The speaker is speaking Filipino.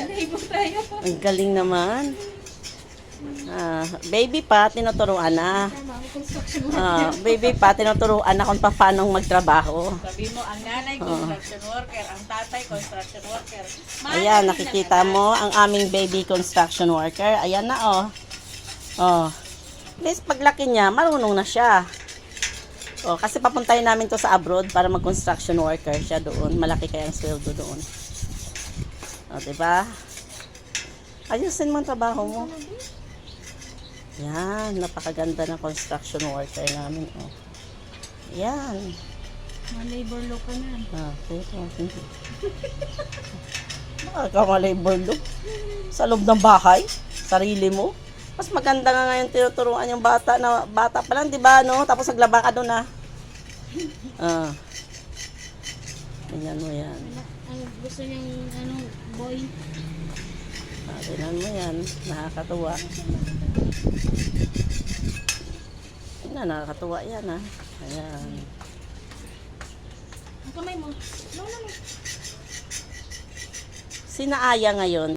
Labor tayo. Ang galing naman. Baby pa, tinuturuan na. Construction Baby pa, tinuturuan na kung paano magtrabaho. Sabi mo, ang nanay construction worker, ang tatay construction worker. Ayan, nakikita mo ang aming baby construction worker. Ayan na, oh. Oh. At least paglaki niya, marunong na siya. Oh, kasi papuntahin namin to sa abroad para mag-construction worker siya doon. Malaki kaya ang sweldo doon. Oh, diba? Ayusin mo ang trabaho mo. Yan, napakaganda ng construction worker namin, oh. Yan. Labor law ka na. Pero, nakakamalabor look. Sa loob ng bahay, sarili mo. Mas maganda nga ngayon tinuturuan yung bata na bata pa lang, di ba, no? Tapos naglaba ka doon, Tingnan mo yan. Ang gusto niyang, boy. Tingnan mo yan. Nakakatuwa. Nakakatuwa yan, Ayan. Ang kamay mo. No. Sina Aya ngayon.